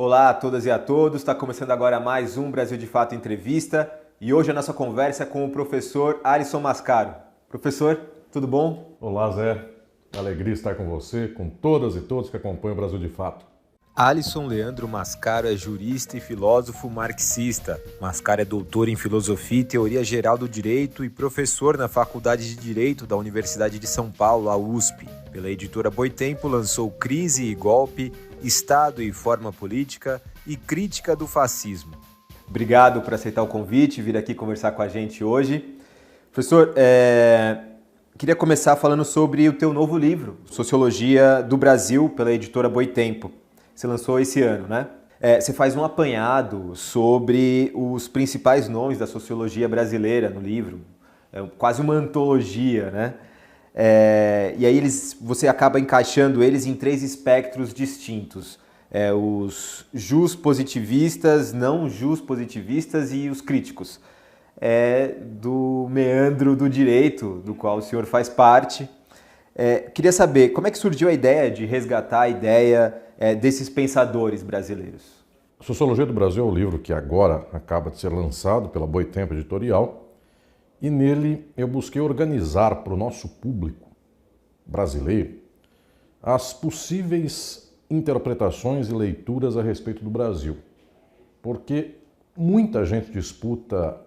Olá a todas e a todos, está começando agora mais um Brasil de Fato Entrevista e hoje a nossa conversa é com o professor Alisson Mascaro. Professor, tudo bom? Olá Zé, alegria estar com você, com todas e todos que acompanham o Brasil de Fato. Alisson Leandro Mascaro é jurista e filósofo marxista. Mascaro é doutor em Filosofia e Teoria Geral do Direito e professor na Faculdade de Direito da Universidade de São Paulo, a USP. Pela editora Boitempo lançou Crise e Golpe, Estado e Forma Política e Crítica do Fascismo. Obrigado por aceitar o convite e vir aqui conversar com a gente hoje. Professor, queria começar falando sobre o teu novo livro, Sociologia do Brasil, pela editora Boitempo. Você lançou esse ano, né? Você faz um apanhado sobre os principais nomes da sociologia brasileira no livro, quase uma antologia, né? E aí você acaba encaixando eles em três espectros distintos. Os jus-positivistas, não jus-positivistas e os críticos. Do meandro do direito, do qual o senhor faz parte. Queria saber, como é que surgiu a ideia de resgatar a ideia desses pensadores brasileiros? Sociologia do Brasil é o livro que agora acaba de ser lançado pela Boitempo Editorial e nele eu busquei organizar para o nosso público brasileiro as possíveis interpretações e leituras a respeito do Brasil. Porque muita gente disputa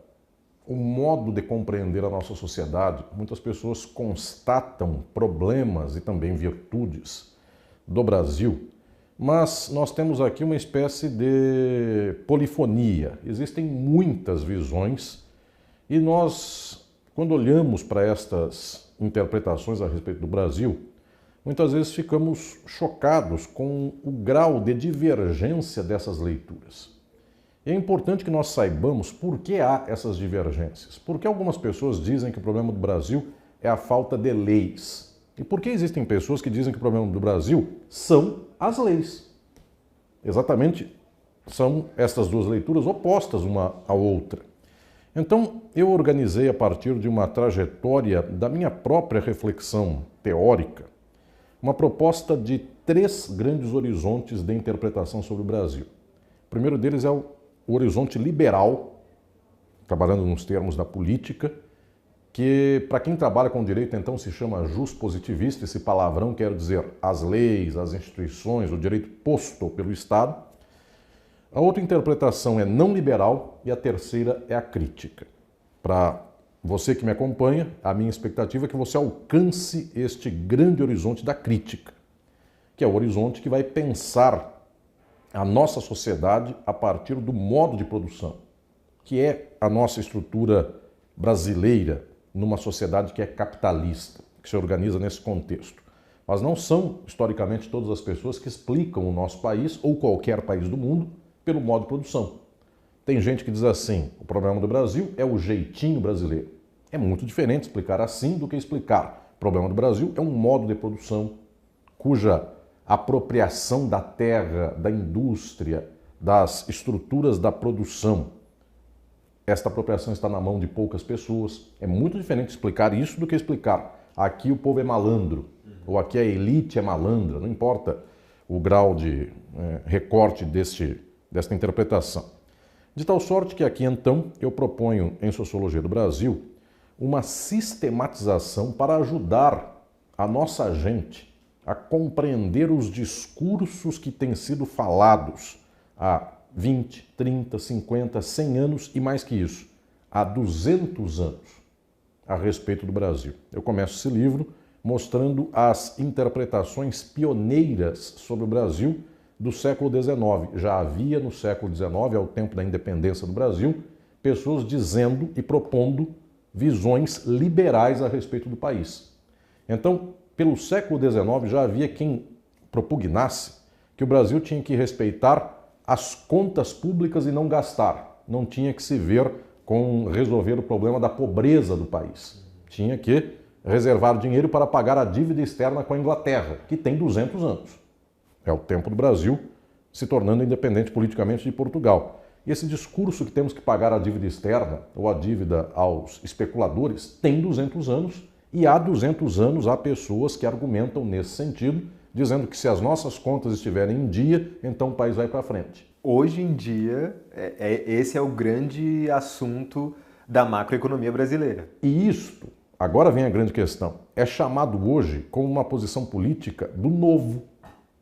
o modo de compreender a nossa sociedade, muitas pessoas constatam problemas e também virtudes do Brasil, mas nós temos aqui uma espécie de polifonia. Existem muitas visões e nós, quando olhamos para estas interpretações a respeito do Brasil, muitas vezes ficamos chocados com o grau de divergência dessas leituras. É importante que nós saibamos por que há essas divergências. Porque algumas pessoas dizem que o problema do Brasil é a falta de leis. E por que existem pessoas que dizem que o problema do Brasil são as leis? Exatamente, são estas duas leituras opostas uma à outra. Então, eu organizei a partir de uma trajetória da minha própria reflexão teórica, uma proposta de três grandes horizontes de interpretação sobre o Brasil. O primeiro deles é o horizonte liberal, trabalhando nos termos da política, que para quem trabalha com direito então se chama jus-positivista, esse palavrão quer dizer as leis, as instituições, o direito posto pelo Estado. A outra interpretação é não liberal e a terceira é a crítica. Para você que me acompanha, a minha expectativa é que você alcance este grande horizonte da crítica, que é o horizonte que vai pensar a nossa sociedade a partir do modo de produção, que é a nossa estrutura brasileira numa sociedade que é capitalista, que se organiza nesse contexto. Mas não são, historicamente, todas as pessoas que explicam o nosso país ou qualquer país do mundo pelo modo de produção. Tem gente que diz assim, o problema do Brasil é o jeitinho brasileiro. É muito diferente explicar assim do que explicar. O problema do Brasil é um modo de produção cuja apropriação da terra, da indústria, das estruturas da produção. Esta apropriação está na mão de poucas pessoas. É muito diferente explicar isso do que explicar aqui o povo é malandro, ou aqui a elite é malandra, não importa o grau de recorte desta interpretação. De tal sorte que aqui então eu proponho em Sociologia do Brasil uma sistematização para ajudar a nossa gente a compreender os discursos que têm sido falados há 20, 30, 50, 100 anos e mais que isso, há 200 anos a respeito do Brasil. Eu começo esse livro mostrando as interpretações pioneiras sobre o Brasil do século XIX. Já havia no século XIX, ao tempo da independência do Brasil, pessoas dizendo e propondo visões liberais a respeito do país. Então, pelo século XIX já havia quem propugnasse que o Brasil tinha que respeitar as contas públicas e não gastar. Não tinha que se ver com resolver o problema da pobreza do país. Tinha que reservar dinheiro para pagar a dívida externa com a Inglaterra, que tem 200 anos. É o tempo do Brasil se tornando independente politicamente de Portugal. E esse discurso que temos que pagar a dívida externa ou a dívida aos especuladores tem 200 anos e há 200 anos há pessoas que argumentam nesse sentido, dizendo que se as nossas contas estiverem em dia, então o país vai para frente. Hoje em dia, esse é o grande assunto da macroeconomia brasileira. E isto, agora vem a grande questão, é chamado hoje como uma posição política do novo,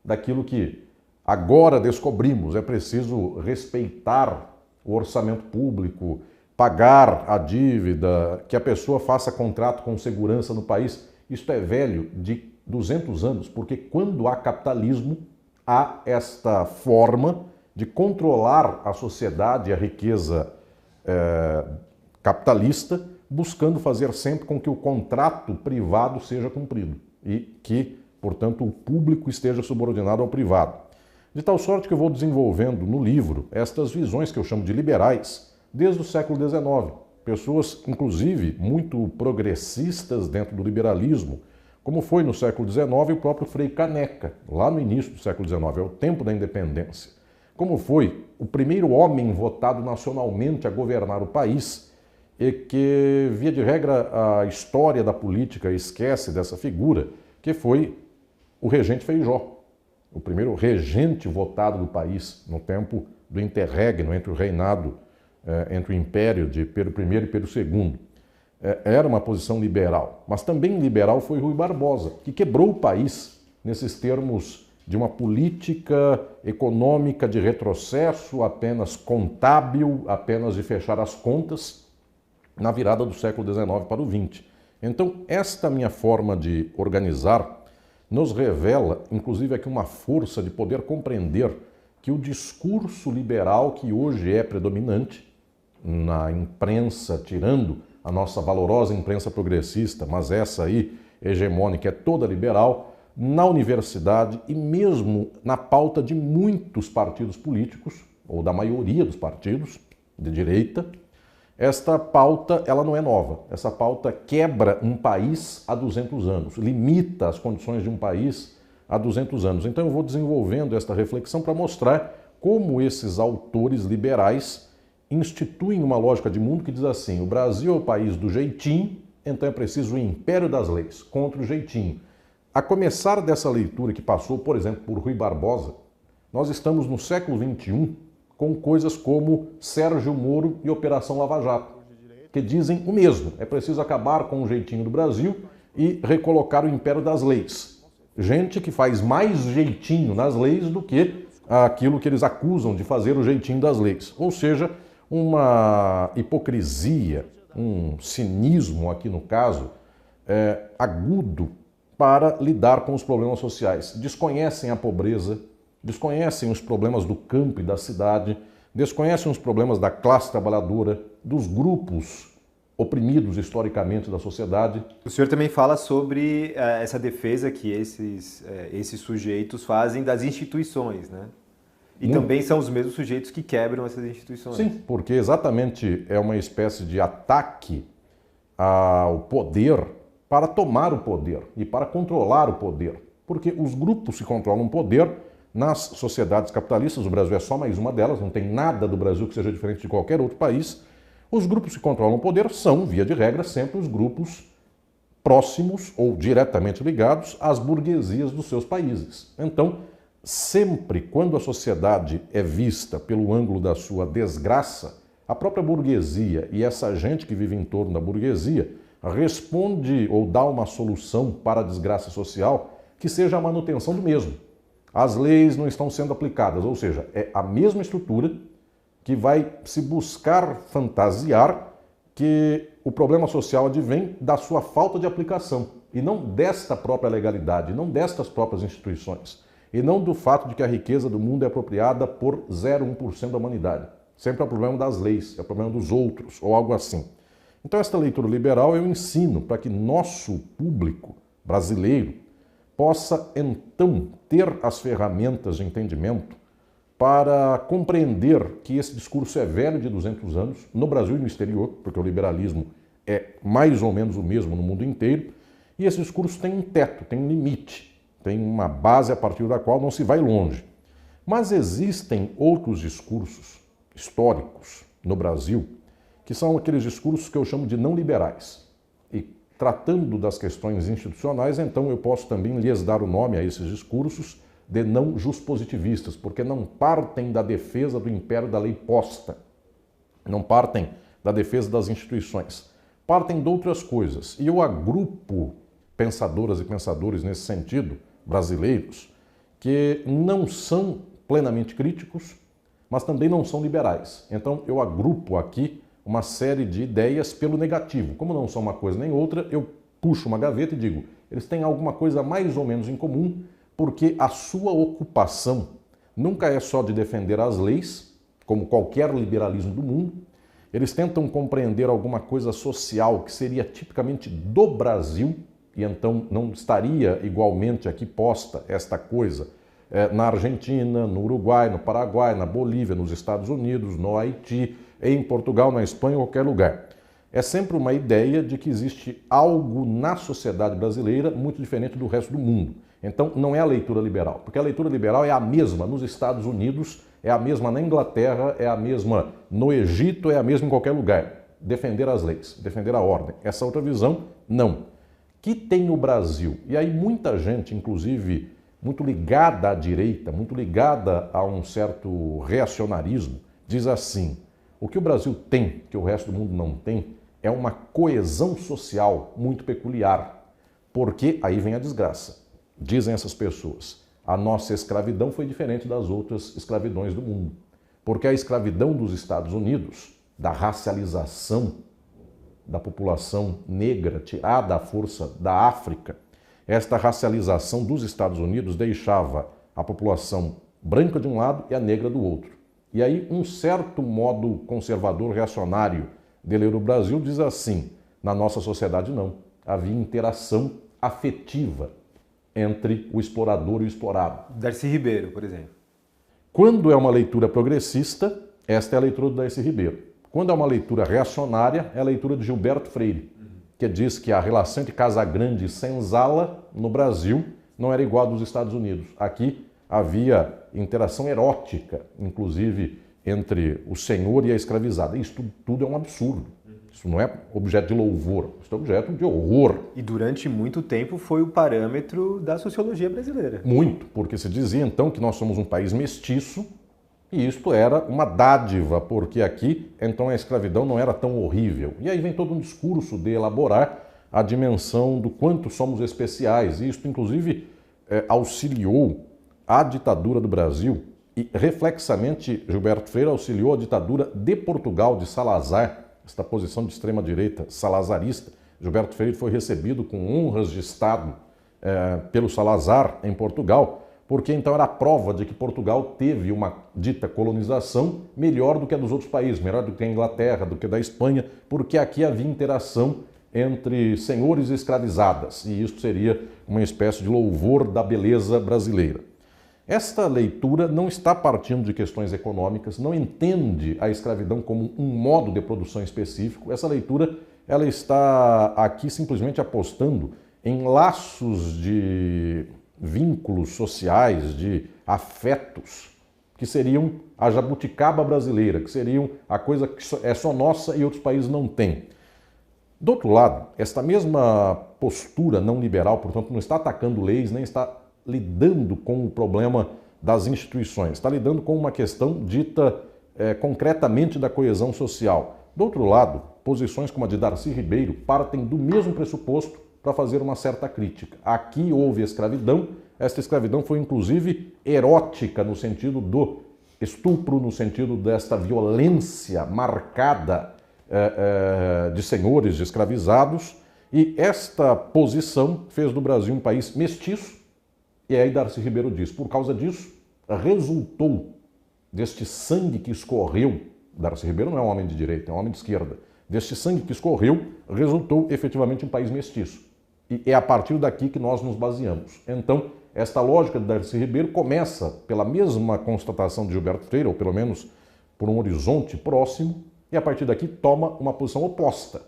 daquilo que agora descobrimos. É preciso respeitar o orçamento público, pagar a dívida, que a pessoa faça contrato com segurança no país. Isto é velho de 200 anos, porque quando há capitalismo, há esta forma de controlar a sociedade e a riqueza capitalista, buscando fazer sempre com que o contrato privado seja cumprido e que, portanto, o público esteja subordinado ao privado. De tal sorte que eu vou desenvolvendo no livro estas visões que eu chamo de liberais desde o século XIX. Pessoas, inclusive, muito progressistas dentro do liberalismo, como foi no século XIX o próprio Frei Caneca, lá no início do século XIX, é o tempo da independência. Como foi o primeiro homem votado nacionalmente a governar o país, e que, via de regra, a história da política esquece dessa figura, que foi o regente Feijó, o primeiro regente votado do país no tempo do interregno entre o reinado, entre o império de Pedro I e Pedro II. Era uma posição liberal, mas também liberal foi Rui Barbosa, que quebrou o país nesses termos de uma política econômica de retrocesso, apenas contábil, apenas de fechar as contas, na virada do século XIX para o XX. Então, esta minha forma de organizar nos revela, inclusive, aqui uma força de poder compreender que o discurso liberal que hoje é predominante na imprensa, tirando a nossa valorosa imprensa progressista, mas essa aí hegemônica é toda liberal, na universidade e mesmo na pauta de muitos partidos políticos, ou da maioria dos partidos de direita, esta pauta ela não é nova. Essa pauta quebra um país há 200 anos, limita as condições de um país há 200 anos. Então eu vou desenvolvendo esta reflexão para mostrar como esses autores liberais instituem uma lógica de mundo que diz assim: o Brasil é o país do jeitinho, então é preciso o império das leis, contra o jeitinho. A começar dessa leitura que passou, por exemplo, por Rui Barbosa, nós estamos no século XXI com coisas como Sérgio Moro e Operação Lava Jato, que dizem o mesmo. É preciso acabar com o jeitinho do Brasil e recolocar o império das leis. Gente que faz mais jeitinho nas leis do que aquilo que eles acusam de fazer o jeitinho das leis. Ou seja, uma hipocrisia, um cinismo aqui no caso, agudo para lidar com os problemas sociais. Desconhecem a pobreza, desconhecem os problemas do campo e da cidade, desconhecem os problemas da classe trabalhadora, dos grupos oprimidos historicamente da sociedade. O senhor também fala sobre essa defesa que esses sujeitos fazem das instituições, né? E também são os mesmos sujeitos que quebram essas instituições. Sim, porque exatamente é uma espécie de ataque ao poder para tomar o poder e para controlar o poder. Porque os grupos que controlam o poder nas sociedades capitalistas, o Brasil é só mais uma delas, não tem nada do Brasil que seja diferente de qualquer outro país, os grupos que controlam o poder são, via de regra, sempre os grupos próximos ou diretamente ligados às burguesias dos seus países. Então, sempre quando a sociedade é vista pelo ângulo da sua desgraça, a própria burguesia e essa gente que vive em torno da burguesia responde ou dá uma solução para a desgraça social que seja a manutenção do mesmo. As leis não estão sendo aplicadas, ou seja, é a mesma estrutura que vai se buscar fantasiar que o problema social advém da sua falta de aplicação e não desta própria legalidade, não destas próprias instituições e não do fato de que a riqueza do mundo é apropriada por 0,1% da humanidade. Sempre é o problema das leis, é o problema dos outros ou algo assim. Então, esta leitura liberal eu ensino para que nosso público brasileiro possa, então, ter as ferramentas de entendimento para compreender que esse discurso é velho de 200 anos, no Brasil e no exterior, porque o liberalismo é mais ou menos o mesmo no mundo inteiro, e esse discurso tem um teto, tem um limite, tem uma base a partir da qual não se vai longe. Mas existem outros discursos históricos no Brasil que são aqueles discursos que eu chamo de não liberais. E tratando das questões institucionais, então eu posso também lhes dar o nome a esses discursos de não juspositivistas, porque não partem da defesa do império da lei posta, não partem da defesa das instituições, partem de outras coisas. E eu agrupo pensadoras e pensadores nesse sentido, brasileiros, que não são plenamente críticos, mas também não são liberais. Então eu agrupo aqui uma série de ideias pelo negativo. Como não são uma coisa nem outra, eu puxo uma gaveta e digo, eles têm alguma coisa mais ou menos em comum, porque a sua ocupação nunca é só de defender as leis, como qualquer liberalismo do mundo. Eles tentam compreender alguma coisa social que seria tipicamente do Brasil, e então não estaria igualmente aqui posta esta coisa na Argentina, no Uruguai, no Paraguai, na Bolívia, nos Estados Unidos, no Haiti, em Portugal, na Espanha, em qualquer lugar. É sempre uma ideia de que existe algo na sociedade brasileira muito diferente do resto do mundo. Então, não é a leitura liberal, porque a leitura liberal é a mesma nos Estados Unidos, é a mesma na Inglaterra, é a mesma no Egito, é a mesma em qualquer lugar. Defender as leis, defender a ordem. Essa outra visão, não. Que tem no Brasil, e aí muita gente, inclusive, muito ligada à direita, muito ligada a um certo reacionarismo, diz assim, o que o Brasil tem, que o resto do mundo não tem, é uma coesão social muito peculiar, porque aí vem a desgraça. Dizem essas pessoas, a nossa escravidão foi diferente das outras escravidões do mundo, porque a escravidão dos Estados Unidos, da racialização da população negra tirada à força da África, esta racialização dos Estados Unidos deixava a população branca de um lado e a negra do outro. E aí um certo modo conservador reacionário de ler o Brasil diz assim, na nossa sociedade não, havia interação afetiva entre o explorador e o explorado. Darcy Ribeiro, por exemplo. Quando é uma leitura progressista, esta é a leitura do Darcy Ribeiro. Quando é uma leitura reacionária, é a leitura de Gilberto Freire, que diz que a relação entre Casagrande e Senzala no Brasil não era igual à dos Estados Unidos. Aqui havia interação erótica, inclusive entre o senhor e a escravizada. Isso tudo é um absurdo. Isso não é objeto de louvor, isso é objeto de horror. E durante muito tempo foi o parâmetro da sociologia brasileira. Muito, porque se dizia então que nós somos um país mestiço e isto era uma dádiva, porque aqui então a escravidão não era tão horrível. E aí vem todo um discurso de elaborar a dimensão do quanto somos especiais. E isto inclusive auxiliou a ditadura do Brasil e reflexamente Gilberto Freire auxiliou a ditadura de Portugal, de Salazar, esta posição de extrema-direita salazarista. Gilberto Freire foi recebido com honras de Estado pelo Salazar em Portugal, porque então era a prova de que Portugal teve uma dita colonização melhor do que a dos outros países, melhor do que a Inglaterra, do que a da Espanha, porque aqui havia interação entre senhores e escravizadas, e isso seria uma espécie de louvor da beleza brasileira. Esta leitura não está partindo de questões econômicas, não entende a escravidão como um modo de produção específico. Essa leitura ela está aqui simplesmente apostando em laços de vínculos sociais, de afetos, que seriam a jabuticaba brasileira, que seriam a coisa que é só nossa e outros países não têm. Do outro lado, esta mesma postura não liberal, portanto, não está atacando leis, nem está lidando com o problema das instituições, está lidando com uma questão dita concretamente da coesão social. Do outro lado, posições como a de Darcy Ribeiro partem do mesmo pressuposto para fazer uma certa crítica. Aqui houve escravidão, esta escravidão foi inclusive erótica no sentido do estupro, no sentido desta violência marcada de senhores de escravizados, e esta posição fez do Brasil um país mestiço. E aí Darcy Ribeiro diz, por causa disso, resultou deste sangue que escorreu, Darcy Ribeiro não é um homem de direita, é um homem de esquerda, deste sangue que escorreu, resultou efetivamente um país mestiço. E é a partir daqui que nós nos baseamos. Então, esta lógica de Darcy Ribeiro começa pela mesma constatação de Gilberto Freire, ou pelo menos por um horizonte próximo, e a partir daqui toma uma posição oposta.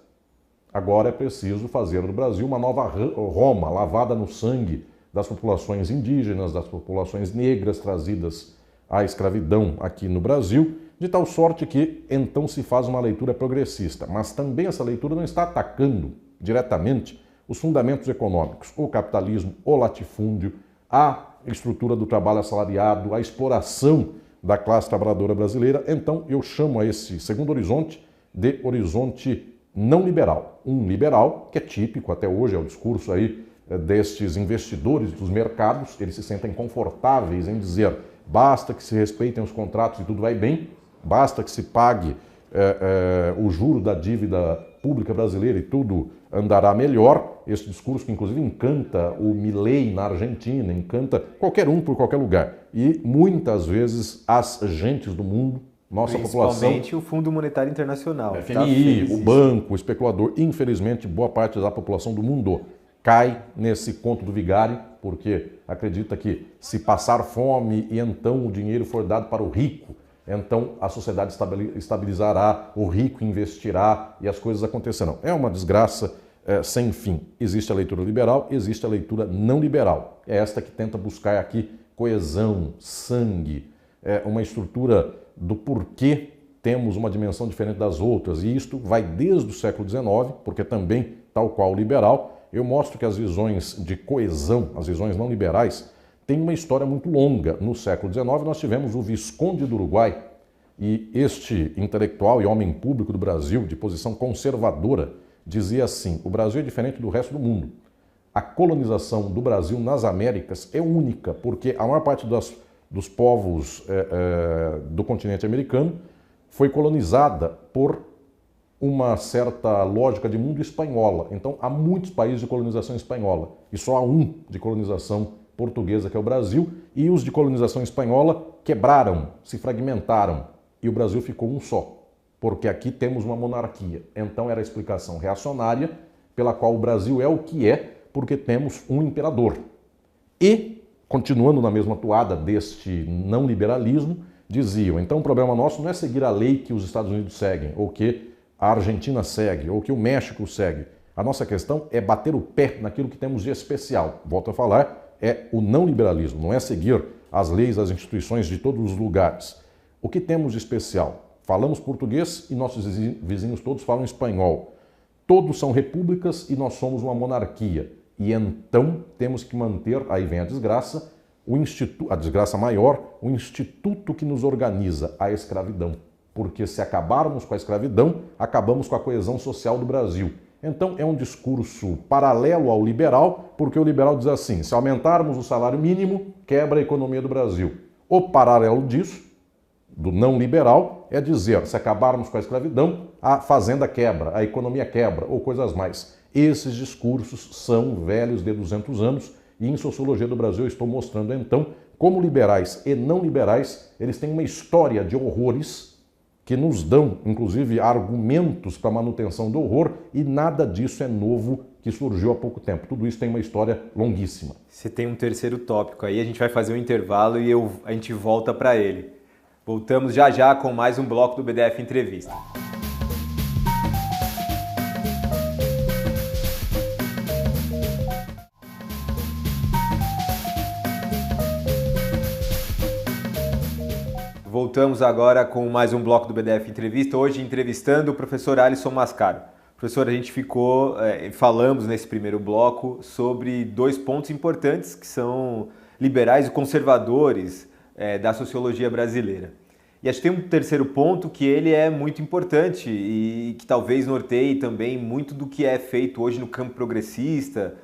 Agora é preciso fazer do Brasil uma nova Roma, lavada no sangue das populações indígenas, das populações negras trazidas à escravidão aqui no Brasil, de tal sorte que então se faz uma leitura progressista. Mas também essa leitura não está atacando diretamente os fundamentos econômicos, o capitalismo, o latifúndio, a estrutura do trabalho assalariado, a exploração da classe trabalhadora brasileira, então eu chamo a esse segundo horizonte de horizonte não liberal. Um liberal que é típico até hoje, é o discurso aí destes investidores dos mercados, eles se sentem confortáveis em dizer basta que se respeitem os contratos e tudo vai bem, basta que se pague o juro da dívida pública brasileira e tudo andará melhor. Esse discurso que inclusive encanta o Milei na Argentina, encanta qualquer um por qualquer lugar. E muitas vezes as gentes do mundo, nossa população... Principalmente o Fundo Monetário Internacional. FMI, o banco, o especulador, infelizmente boa parte da população do mundo cai nesse conto do vigário, porque acredita que se passar fome e então o dinheiro for dado para o rico, então a sociedade estabilizará, o rico investirá e as coisas acontecerão. É uma desgraça sem fim. Existe a leitura liberal, existe a leitura não liberal. É esta que tenta buscar aqui coesão, sangue, uma estrutura do porquê temos uma dimensão diferente das outras. E isto vai desde o século XIX, porque também, tal qual o liberal, eu mostro que as visões de coesão, as visões não liberais, têm uma história muito longa. No século XIX, nós tivemos o Visconde do Uruguai, e este intelectual e homem público do Brasil, de posição conservadora, dizia assim: o Brasil é diferente do resto do mundo. A colonização do Brasil nas Américas é única, porque a maior parte dos povos do continente americano foi colonizada por uma certa lógica de mundo espanhola. Então, há muitos países de colonização espanhola e só há um de colonização portuguesa, que é o Brasil, e os de colonização espanhola quebraram, se fragmentaram, e o Brasil ficou um só, porque aqui temos uma monarquia. Então, era a explicação reacionária pela qual o Brasil é o que é, porque temos um imperador. E, continuando na mesma toada deste não liberalismo, diziam, então o problema nosso não é seguir a lei que os Estados Unidos seguem, ou que a Argentina segue, ou que o México segue. A nossa questão é bater o pé naquilo que temos de especial. Volto a falar, é o não liberalismo, não é seguir as leis, as instituições de todos os lugares. O que temos de especial? Falamos português e nossos vizinhos todos falam espanhol. Todos são repúblicas e nós somos uma monarquia. E então temos que manter, aí vem a desgraça, a desgraça maior, o instituto que nos organiza, a escravidão. Porque se acabarmos com a escravidão, acabamos com a coesão social do Brasil. Então é um discurso paralelo ao liberal, porque o liberal diz assim: se aumentarmos o salário mínimo, quebra a economia do Brasil. O paralelo disso, do não liberal, é dizer, se acabarmos com a escravidão, a fazenda quebra, a economia quebra, ou coisas mais. Esses discursos são velhos de 200 anos, e em Sociologia do Brasil eu estou mostrando então como liberais e não liberais, eles têm uma história de horrores que nos dão, inclusive, argumentos para a manutenção do horror, e nada disso é novo, que surgiu há pouco tempo. Tudo isso tem uma história longuíssima. Você tem um terceiro tópico aí, a gente vai fazer um intervalo e a gente volta para ele. Voltamos já já com mais um bloco do BDF Entrevista. Voltamos agora com mais um bloco do BDF Entrevista, hoje entrevistando o professor Alisson Mascaro. Professor, a gente falamos nesse primeiro bloco sobre dois pontos importantes que são liberais e conservadores da sociologia brasileira. E acho que tem um terceiro ponto que ele é muito importante e que talvez norteie também muito do que é feito hoje no campo progressista,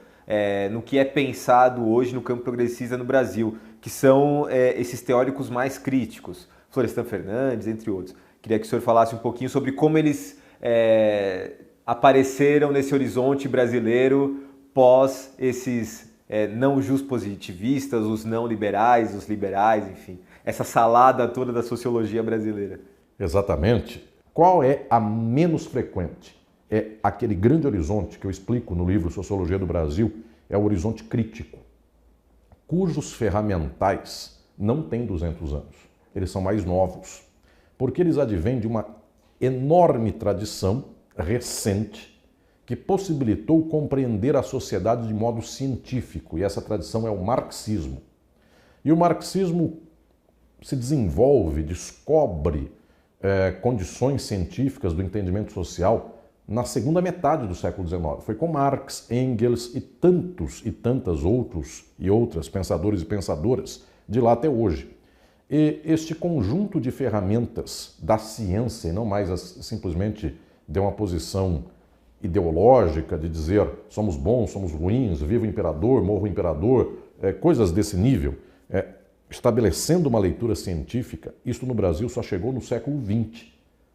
no que é pensado hoje no campo progressista no Brasil, que são esses teóricos mais críticos. Florestan Fernandes, entre outros. Queria que o senhor falasse um pouquinho sobre como eles apareceram nesse horizonte brasileiro pós esses não positivistas, os não liberais, os liberais, enfim, essa salada toda da sociologia brasileira. Exatamente. Qual é a menos frequente? É aquele grande horizonte que eu explico no livro Sociologia do Brasil, é o horizonte crítico, cujos ferramentais não têm 200 anos. Eles são mais novos, porque eles advêm de uma enorme tradição recente que possibilitou compreender a sociedade de modo científico, e essa tradição é o marxismo. E o marxismo se desenvolve, descobre condições científicas do entendimento social na segunda metade do século XIX. Foi com Marx, Engels e tantos e tantas outras pensadores e pensadoras de lá até hoje. E este conjunto de ferramentas da ciência, e não mais simplesmente de uma posição ideológica, de dizer somos bons, somos ruins, viva o imperador, morra o imperador, coisas desse nível, estabelecendo uma leitura científica, isso no Brasil só chegou no século XX.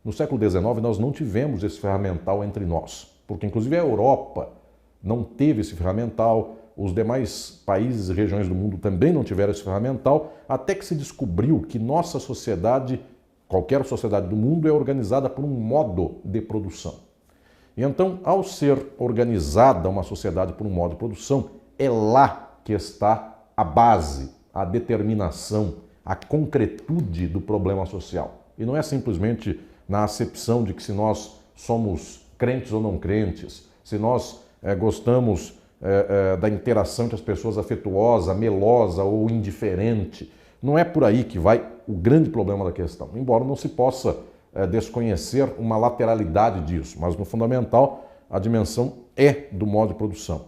No século XIX nós não tivemos esse ferramental entre nós, porque inclusive a Europa não teve esse ferramental, os demais países e regiões do mundo também não tiveram esse ferramental, até que se descobriu que nossa sociedade, qualquer sociedade do mundo, é organizada por um modo de produção. E então, ao ser organizada uma sociedade por um modo de produção, é lá que está a base, a determinação, a concretude do problema social. E não é simplesmente na acepção de que se nós somos crentes ou não crentes, se nós gostamos da interação entre as pessoas afetuosa, melosa ou indiferente. Não é por aí que vai o grande problema da questão, embora não se possa desconhecer uma lateralidade disso, mas no fundamental a dimensão é do modo de produção.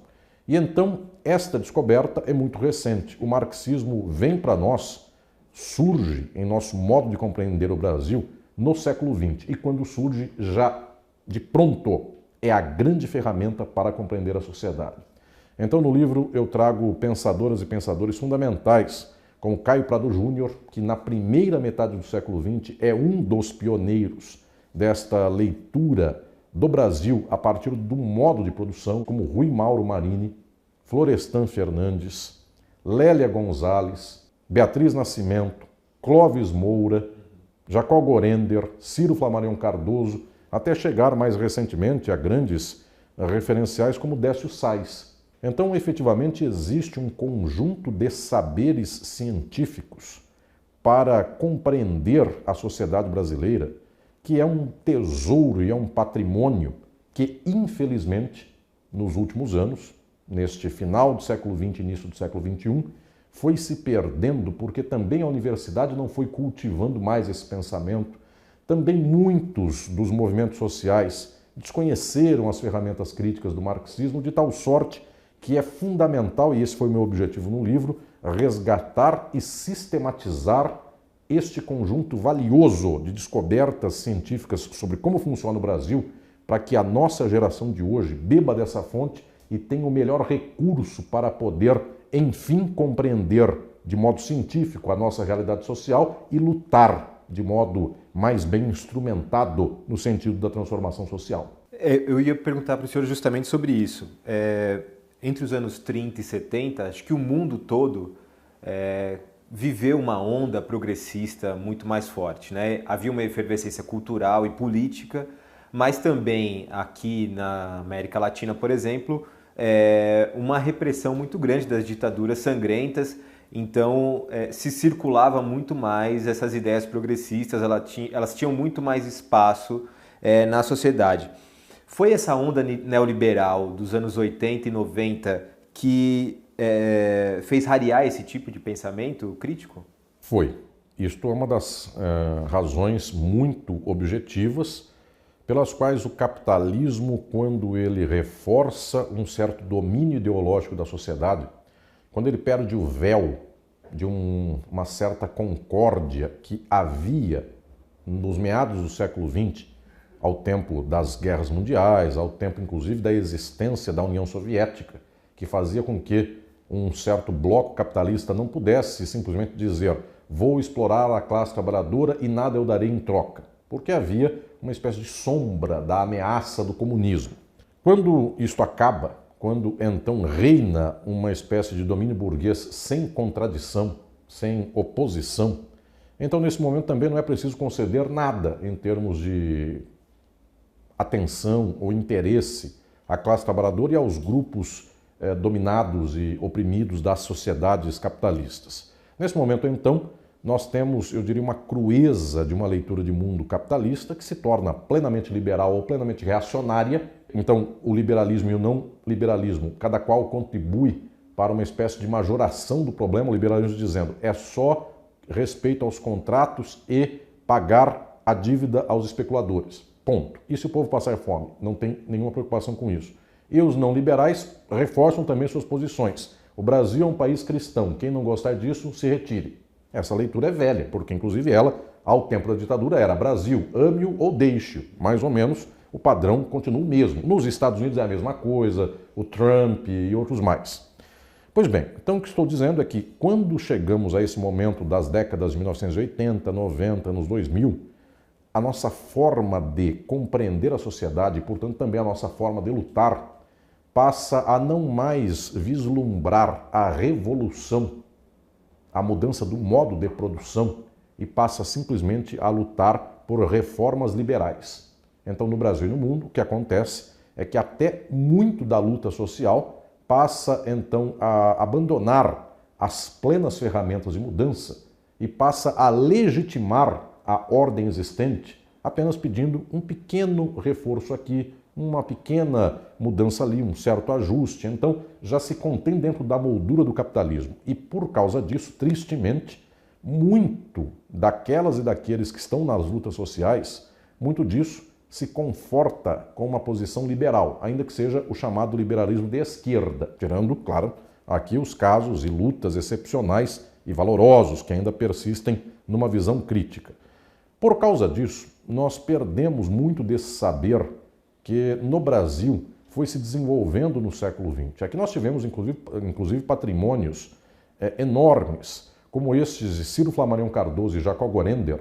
E então esta descoberta é muito recente. O marxismo vem para nós, surge em nosso modo de compreender o Brasil no século XX, e quando surge já de pronto é a grande ferramenta para compreender a sociedade. Então no livro eu trago pensadoras e pensadores fundamentais, como Caio Prado Júnior, que na primeira metade do século XX é um dos pioneiros desta leitura do Brasil a partir do modo de produção, como Rui Mauro Marini, Florestan Fernandes, Lélia Gonzalez, Beatriz Nascimento, Clóvis Moura, Jacó Gorender, Ciro Flammarion Cardoso, até chegar mais recentemente a grandes referenciais como Décio Sais. Então, efetivamente, existe um conjunto de saberes científicos para compreender a sociedade brasileira, que é um tesouro e é um patrimônio que, infelizmente, nos últimos anos, neste final do século XX e início do século XXI, foi se perdendo porque também a universidade não foi cultivando mais esse pensamento. Também muitos dos movimentos sociais desconheceram as ferramentas críticas do marxismo de tal sorte que é fundamental, e esse foi o meu objetivo no livro, resgatar e sistematizar este conjunto valioso de descobertas científicas sobre como funciona o Brasil, para que a nossa geração de hoje beba dessa fonte e tenha o melhor recurso para poder, enfim, compreender de modo científico a nossa realidade social e lutar de modo mais bem instrumentado no sentido da transformação social. Eu ia perguntar para o senhor justamente sobre isso. Entre os anos 30 e 70, acho que o mundo todo viveu uma onda progressista muito mais forte, né? Havia uma efervescência cultural e política, mas também aqui na América Latina, por exemplo, uma repressão muito grande das ditaduras sangrentas. Então se circulava muito mais essas ideias progressistas, elas tinham muito mais espaço na sociedade. Foi essa onda neoliberal dos anos 80 e 90 que fez rarear esse tipo de pensamento crítico? Foi. Isto é uma das razões muito objetivas pelas quais o capitalismo, quando ele reforça um certo domínio ideológico da sociedade, quando ele perde o véu de uma certa concórdia que havia nos meados do século XX, ao tempo das guerras mundiais, ao tempo inclusive da existência da União Soviética, que fazia com que um certo bloco capitalista não pudesse simplesmente dizer vou explorar a classe trabalhadora e nada eu darei em troca, porque havia uma espécie de sombra da ameaça do comunismo. Quando isto acaba, quando então reina uma espécie de domínio burguês sem contradição, sem oposição, então nesse momento também não é preciso conceder nada em termos de atenção ou interesse à classe trabalhadora e aos grupos dominados e oprimidos das sociedades capitalistas. Nesse momento, então, nós temos, eu diria, uma crueza de uma leitura de mundo capitalista que se torna plenamente liberal ou plenamente reacionária. Então, o liberalismo e o não liberalismo, cada qual contribui para uma espécie de majoração do problema, o liberalismo dizendo é só respeito aos contratos e pagar a dívida aos especuladores. Ponto. E se o povo passar fome? Não tem nenhuma preocupação com isso. E os não liberais reforçam também suas posições. O Brasil é um país cristão. Quem não gostar disso, se retire. Essa leitura é velha, porque inclusive ela, ao tempo da ditadura, era Brasil, ame-o ou deixe-o. Mais ou menos, o padrão continua o mesmo. Nos Estados Unidos é a mesma coisa, o Trump e outros mais. Pois bem, então o que estou dizendo é que quando chegamos a esse momento das décadas de 1980, 90, nos 2000, a nossa forma de compreender a sociedade e, portanto, também a nossa forma de lutar passa a não mais vislumbrar a revolução, a mudança do modo de produção e passa simplesmente a lutar por reformas liberais. Então, no Brasil e no mundo, o que acontece é que até muito da luta social passa, então, a abandonar as plenas ferramentas de mudança e passa a legitimar a ordem existente, apenas pedindo um pequeno reforço aqui, uma pequena mudança ali, um certo ajuste. Então, já se contém dentro da moldura do capitalismo. E, por causa disso, tristemente, muito daquelas e daqueles que estão nas lutas sociais, muito disso se conforta com uma posição liberal, ainda que seja o chamado liberalismo de esquerda, tirando, claro, aqui os casos e lutas excepcionais e valorosos que ainda persistem numa visão crítica. Por causa disso, nós perdemos muito desse saber que no Brasil foi se desenvolvendo no século XX. Aqui nós tivemos, inclusive patrimônios enormes, como estes de Ciro Flammarion Cardoso e Jacob Gorender,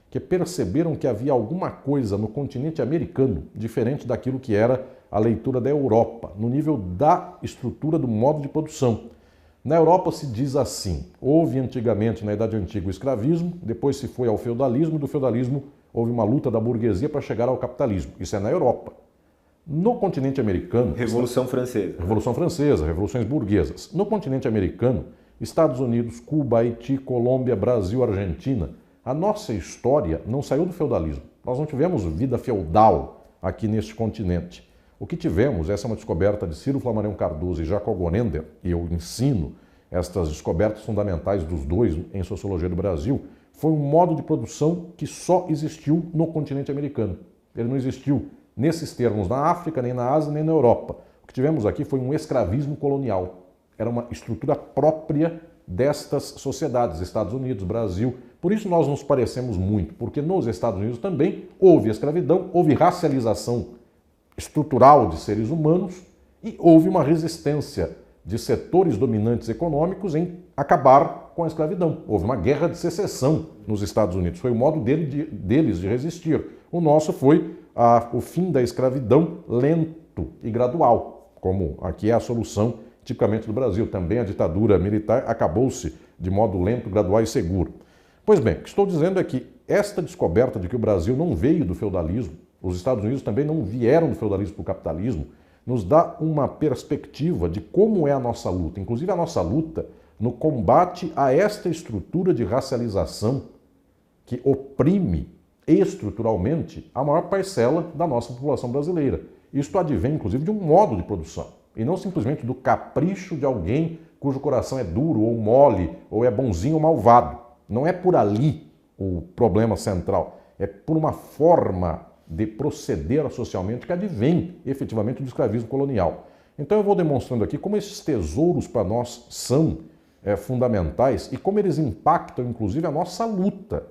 que perceberam que havia alguma coisa no continente americano diferente daquilo que era a leitura da Europa, no nível da estrutura do modo de produção. Na Europa se diz assim: houve antigamente, na Idade Antiga, o escravismo, depois se foi ao feudalismo, do feudalismo houve uma luta da burguesia para chegar ao capitalismo. Isso é na Europa. No continente americano... Revolução Francesa. Revolução Francesa, revoluções burguesas. No continente americano, Estados Unidos, Cuba, Haiti, Colômbia, Brasil, Argentina, a nossa história não saiu do feudalismo. Nós não tivemos vida feudal aqui neste continente. O que tivemos, essa é uma descoberta de Ciro Flammarion Cardoso e Jacob Gorender, e eu ensino estas descobertas fundamentais dos dois em Sociologia do Brasil, foi um modo de produção que só existiu no continente americano. Ele não existiu nesses termos na África, nem na Ásia, nem na Europa. O que tivemos aqui foi um escravismo colonial. Era uma estrutura própria destas sociedades, Estados Unidos, Brasil. Por isso nós nos parecemos muito, porque nos Estados Unidos também houve escravidão, houve racialização estrutural de seres humanos e houve uma resistência de setores dominantes econômicos em acabar com a escravidão. Houve uma guerra de secessão nos Estados Unidos, foi o modo deles de resistir. O nosso foi o fim da escravidão lento e gradual, como aqui é a solução tipicamente do Brasil. Também a ditadura militar acabou-se de modo lento, gradual e seguro. Pois bem, o que estou dizendo é que esta descoberta de que o Brasil não veio do feudalismo, os Estados Unidos também não vieram do feudalismo para o capitalismo, nos dá uma perspectiva de como é a nossa luta, inclusive a nossa luta no combate a esta estrutura de racialização que oprime estruturalmente a maior parcela da nossa população brasileira. Isto advém, inclusive, de um modo de produção, e não simplesmente do capricho de alguém cujo coração é duro ou mole, ou é bonzinho ou malvado. Não é por ali o problema central, é por uma forma de proceder socialmente que advém efetivamente do escravismo colonial. Então eu vou demonstrando aqui como esses tesouros para nós são fundamentais e como eles impactam inclusive a nossa luta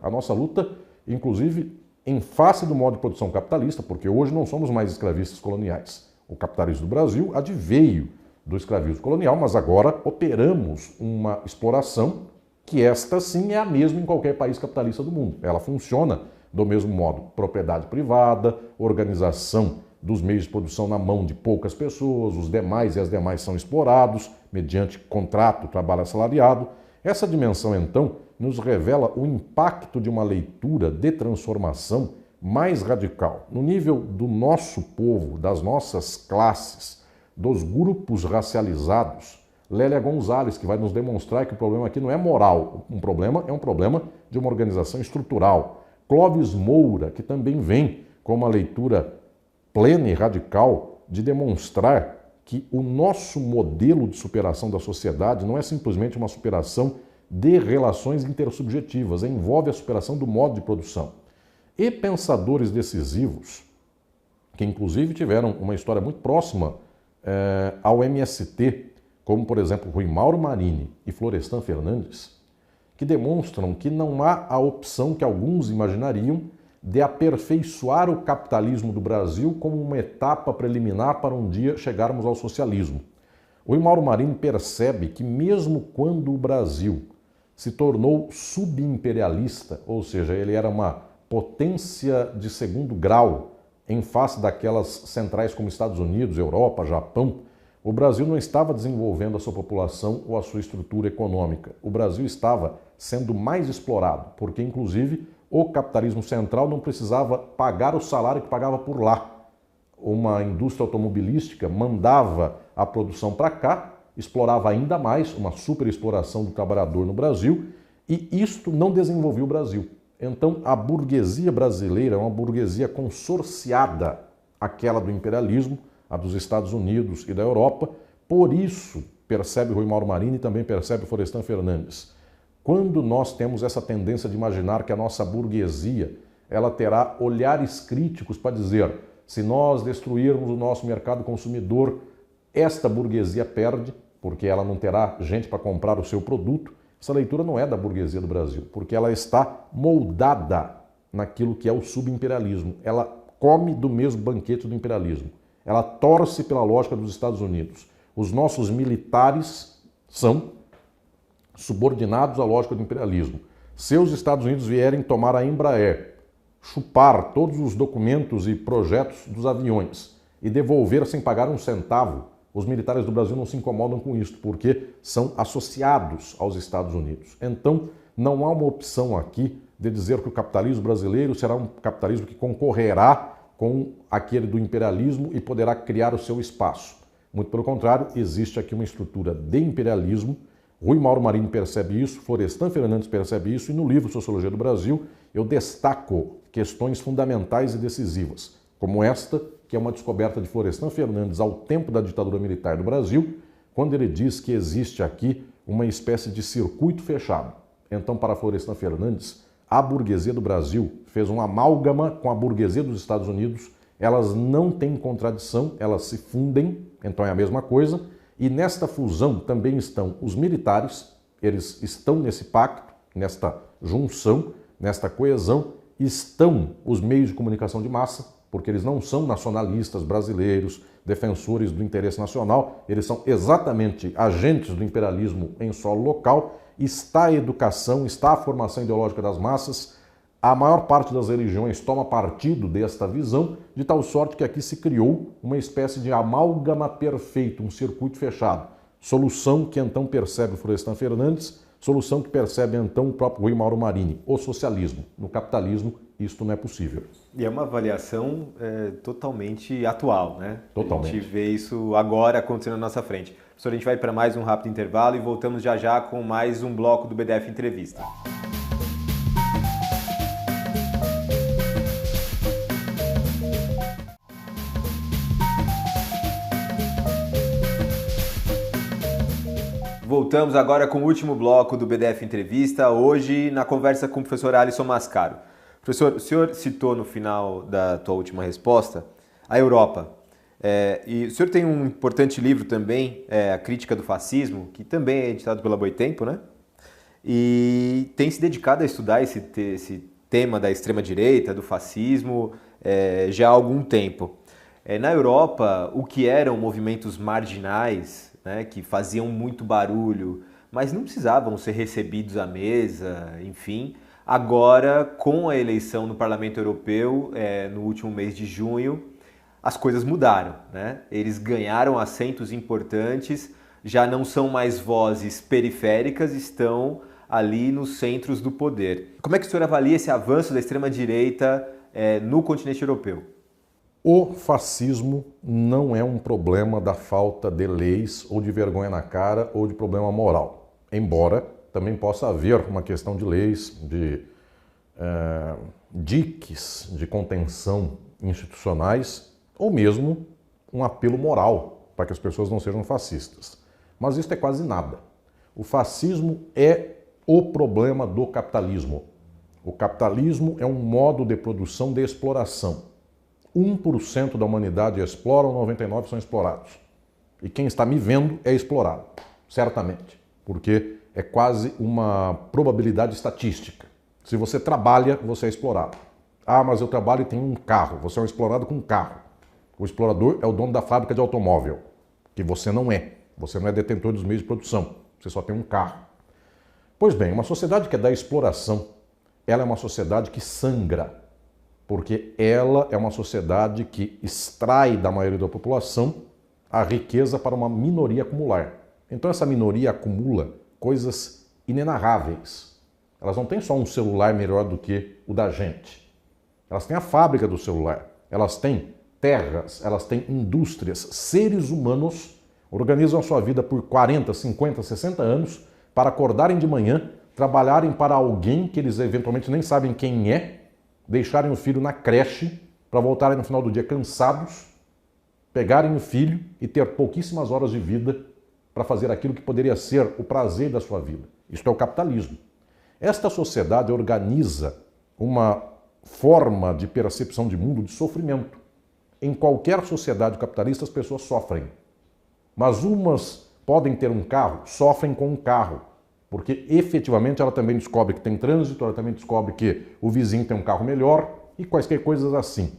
inclusive em face do modo de produção capitalista, porque hoje não somos mais escravistas coloniais. O capitalismo do Brasil adveio do escravismo colonial, mas agora operamos uma exploração que esta sim é a mesma em qualquer país capitalista do mundo. Ela funciona do mesmo modo, propriedade privada, organização dos meios de produção na mão de poucas pessoas, os demais e as demais são explorados mediante contrato, trabalho assalariado. Essa dimensão, então, nos revela o impacto de uma leitura de transformação mais radical, no nível do nosso povo, das nossas classes, dos grupos racializados. Lélia Gonzalez, que vai nos demonstrar que o problema aqui não é moral, um problema é um problema de uma organização estrutural. Clóvis Moura, que também vem com uma leitura plena e radical de demonstrar que o nosso modelo de superação da sociedade não é simplesmente uma superação de relações intersubjetivas, envolve a superação do modo de produção. E pensadores decisivos, que inclusive tiveram uma história muito próxima ao MST, como por exemplo Rui Mauro Marini e Florestan Fernandes, que demonstram que não há a opção que alguns imaginariam de aperfeiçoar o capitalismo do Brasil como uma etapa preliminar para um dia chegarmos ao socialismo. O Rui Mauro Marini percebe que mesmo quando o Brasil se tornou subimperialista, ou seja, ele era uma potência de segundo grau em face daquelas centrais como Estados Unidos, Europa, Japão, o Brasil não estava desenvolvendo a sua população ou a sua estrutura econômica. O Brasil estava sendo mais explorado, porque inclusive o capitalismo central não precisava pagar o salário que pagava por lá. Uma indústria automobilística mandava a produção para cá, explorava ainda mais, uma superexploração do trabalhador no Brasil, e isto não desenvolveu o Brasil. Então a burguesia brasileira é uma burguesia consorciada, aquela do imperialismo, a dos Estados Unidos e da Europa. Por isso, percebe Rui Mauro Marini e também percebe Florestan Fernandes, quando nós temos essa tendência de imaginar que a nossa burguesia ela terá olhares críticos para dizer se nós destruirmos o nosso mercado consumidor, esta burguesia perde, porque ela não terá gente para comprar o seu produto. Essa leitura não é da burguesia do Brasil, porque ela está moldada naquilo que é o subimperialismo. Ela come do mesmo banquete do imperialismo. Ela torce pela lógica dos Estados Unidos. Os nossos militares são subordinados à lógica do imperialismo. Se os Estados Unidos vierem tomar a Embraer, chupar todos os documentos e projetos dos aviões e devolver sem pagar um centavo, os militares do Brasil não se incomodam com isso, porque são associados aos Estados Unidos. Então, não há uma opção aqui de dizer que o capitalismo brasileiro será um capitalismo que concorrerá com aquele do imperialismo e poderá criar o seu espaço. Muito pelo contrário, existe aqui uma estrutura de imperialismo. Rui Mauro Marini percebe isso, Florestan Fernandes percebe isso, e no livro Sociologia do Brasil eu destaco questões fundamentais e decisivas, como esta, que é uma descoberta de Florestan Fernandes ao tempo da ditadura militar do Brasil, quando ele diz que existe aqui uma espécie de circuito fechado. Então, para Florestan Fernandes, a burguesia do Brasil fez um amálgama com a burguesia dos Estados Unidos, elas não têm contradição, elas se fundem, então é a mesma coisa, e nesta fusão também estão os militares, eles estão nesse pacto, nesta junção, nesta coesão, estão os meios de comunicação de massa, porque eles não são nacionalistas brasileiros, defensores do interesse nacional, eles são exatamente agentes do imperialismo em solo local. Está a educação, está a formação ideológica das massas, a maior parte das religiões toma partido desta visão, de tal sorte que aqui se criou uma espécie de amálgama perfeito, um circuito fechado. Solução que então percebe Florestan Fernandes, solução que percebe então o próprio Rui Mauro Marini, o socialismo. No capitalismo, isto não é possível. E é uma avaliação totalmente atual, né? Totalmente. A gente vê isso agora acontecendo na nossa frente. Professor, a gente vai para mais um rápido intervalo e voltamos já já com mais um bloco do BDF Entrevista. Voltamos agora com o último bloco do BDF Entrevista, hoje na conversa com o professor Alisson Mascaro. Professor, o senhor citou no final da tua última resposta a Europa. E o senhor tem um importante livro também, A Crítica do Fascismo, que também é editado pela Boitempo, né? E tem se dedicado a estudar esse tema da extrema-direita, do fascismo, já há algum tempo. Na Europa, o que eram movimentos marginais, né, que faziam muito barulho, mas não precisavam ser recebidos à mesa, enfim. Agora, com a eleição no Parlamento Europeu, no último mês de junho, as coisas mudaram, né? Eles ganharam assentos importantes, já não são mais vozes periféricas, estão ali nos centros do poder. Como é que o senhor avalia esse avanço da extrema-direita no continente europeu? O fascismo não é um problema da falta de leis ou de vergonha na cara ou de problema moral. Embora também possa haver uma questão de leis, de diques de contenção institucionais ou mesmo um apelo moral para que as pessoas não sejam fascistas. Mas isso é quase nada. O fascismo é o problema do capitalismo. O capitalismo é um modo de produção de exploração. 1% da humanidade explora, 99% são explorados. E quem está me vendo é explorado, certamente, porque é quase uma probabilidade estatística. Se você trabalha, você é explorado. Ah, mas eu trabalho e tenho um carro. Você é um explorado com um carro. O explorador é o dono da fábrica de automóvel, que você não é. Você não é detentor dos meios de produção. Você só tem um carro. Pois bem, uma sociedade que é da exploração, ela é uma sociedade que sangra, porque ela é uma sociedade que extrai da maioria da população a riqueza para uma minoria acumular. Então essa minoria acumula coisas inenarráveis. Elas não têm só um celular melhor do que o da gente. Elas têm a fábrica do celular. Elas têm terras, elas têm indústrias. Seres humanos organizam a sua vida por 40, 50, 60 anos para acordarem de manhã, trabalharem para alguém que eles eventualmente nem sabem quem é, deixarem o filho na creche para voltarem no final do dia cansados, pegarem o filho e ter pouquíssimas horas de vida para fazer aquilo que poderia ser o prazer da sua vida. Isto é o capitalismo. Esta sociedade organiza uma forma de percepção de mundo de sofrimento. Em qualquer sociedade capitalista as pessoas sofrem. Mas umas podem ter um carro, sofrem com um carro. Porque efetivamente ela também descobre que tem trânsito, ela também descobre que o vizinho tem um carro melhor e quaisquer coisas assim.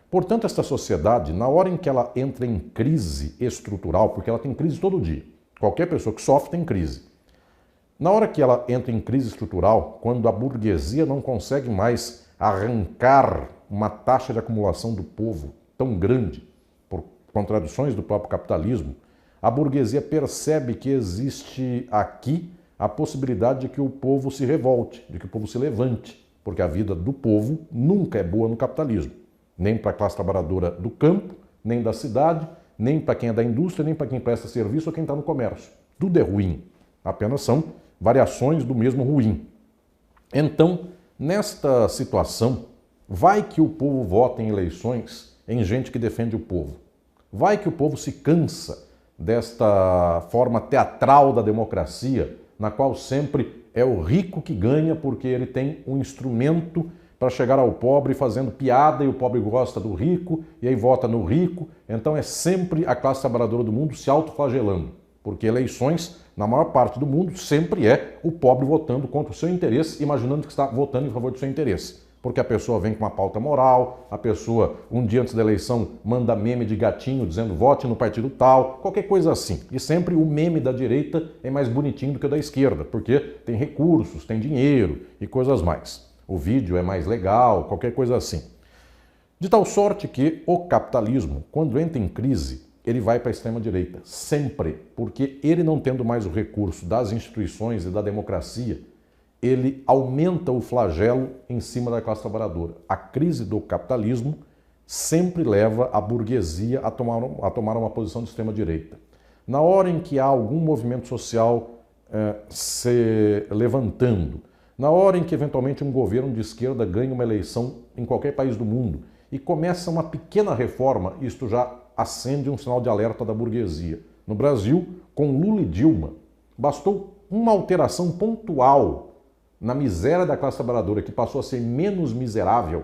Portanto, esta sociedade, na hora em que ela entra em crise estrutural, porque ela tem crise todo dia, qualquer pessoa que sofre tem crise. Na hora que ela entra em crise estrutural, quando a burguesia não consegue mais arrancar uma taxa de acumulação do povo tão grande, por contradições do próprio capitalismo, a burguesia percebe que existe aqui a possibilidade de que o povo se revolte, de que o povo se levante, porque a vida do povo nunca é boa no capitalismo. Nem para a classe trabalhadora do campo, nem da cidade, nem para quem é da indústria, nem para quem presta serviço ou quem está no comércio. Tudo é ruim. Apenas são variações do mesmo ruim. Então, nesta situação, vai que o povo vota em eleições em gente que defende o povo. Vai que o povo se cansa desta forma teatral da democracia, na qual sempre é o rico que ganha porque ele tem um instrumento para chegar ao pobre fazendo piada e o pobre gosta do rico e aí vota no rico. Então é sempre a classe trabalhadora do mundo se autoflagelando, porque eleições, na maior parte do mundo, sempre é o pobre votando contra o seu interesse, imaginando que está votando em favor do seu interesse. Porque a pessoa vem com uma pauta moral, a pessoa, um dia antes da eleição, manda meme de gatinho dizendo vote no partido tal, qualquer coisa assim. E sempre o meme da direita é mais bonitinho do que o da esquerda, porque tem recursos, tem dinheiro e coisas mais. O vídeo é mais legal, qualquer coisa assim. De tal sorte que o capitalismo, quando entra em crise, ele vai para a extrema-direita, sempre, porque ele não tendo mais o recurso das instituições e da democracia, ele aumenta o flagelo em cima da classe trabalhadora. A crise do capitalismo sempre leva a burguesia a tomar uma posição de extrema-direita. Na hora em que há algum movimento social se levantando, na hora em que eventualmente um governo de esquerda ganha uma eleição em qualquer país do mundo e começa uma pequena reforma, isto já acende um sinal de alerta da burguesia. No Brasil, com Lula e Dilma, bastou uma alteração pontual na miséria da classe trabalhadora, que passou a ser menos miserável,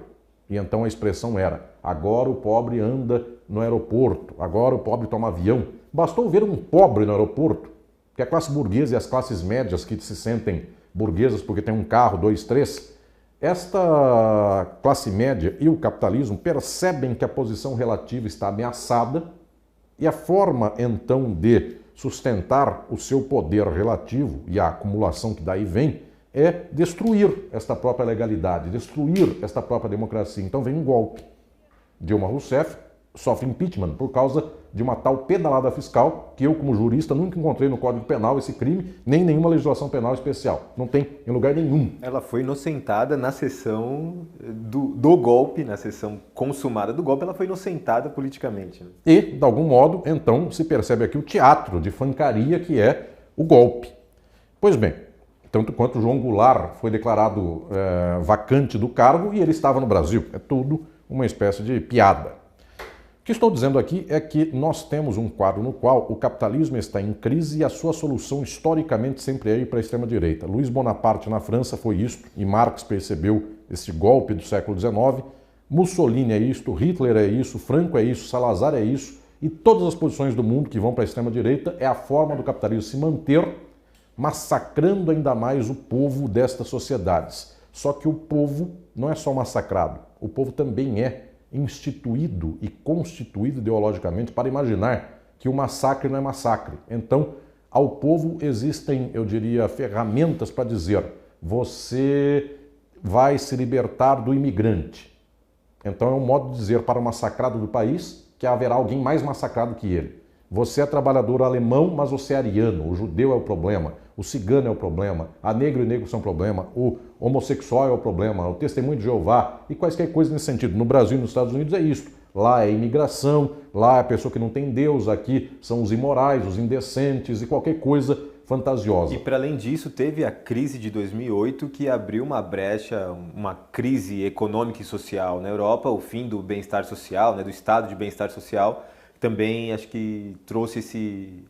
e então a expressão era: agora o pobre anda no aeroporto, agora o pobre toma avião. Bastou ver um pobre no aeroporto, que a classe burguesa e as classes médias que se sentem burguesas porque tem um carro, 2, 3, esta classe média e o capitalismo percebem que a posição relativa está ameaçada e a forma então de sustentar o seu poder relativo e a acumulação que daí vem é destruir esta própria legalidade, destruir esta própria democracia. Então vem um golpe. Dilma Rousseff sofre impeachment por causa de uma tal pedalada fiscal que eu, como jurista, nunca encontrei no Código Penal esse crime, nem nenhuma legislação penal especial. Não tem em lugar nenhum. Ela foi inocentada na sessão do golpe, na sessão consumada do golpe, ela foi inocentada politicamente. Né? E, de algum modo, então, se percebe aqui o teatro de fancaria que é o golpe. Pois bem, tanto quanto João Goulart foi declarado vacante do cargo e ele estava no Brasil. É tudo uma espécie de piada. O que estou dizendo aqui é que nós temos um quadro no qual o capitalismo está em crise e a sua solução historicamente sempre é ir para a extrema-direita. Luiz Bonaparte na França foi isto, e Marx percebeu esse golpe do século XIX, Mussolini é isto, Hitler é isso, Franco é isso, Salazar é isso, e todas as posições do mundo que vão para a extrema-direita é a forma do capitalismo se manter, massacrando ainda mais o povo destas sociedades. Só que o povo não é só massacrado, o povo também é instituído e constituído ideologicamente para imaginar que o massacre não é massacre. Então, ao povo existem, eu diria, ferramentas para dizer: você vai se libertar do imigrante. Então é um modo de dizer para o massacrado do país que haverá alguém mais massacrado que ele. Você é trabalhador alemão, mas você é ariano. O judeu é o problema, o cigano é o problema, a negro e negro são o problema, o homossexual é o problema, o testemunho de Jeová e quaisquer coisas nesse sentido. No Brasil e nos Estados Unidos é isso. Lá é imigração, lá é a pessoa que não tem Deus, aqui são os imorais, os indecentes e qualquer coisa fantasiosa. E para além disso, teve a crise de 2008 que abriu uma brecha, uma crise econômica e social na Europa, o fim do bem-estar social, né, do estado de bem-estar social, também acho que trouxe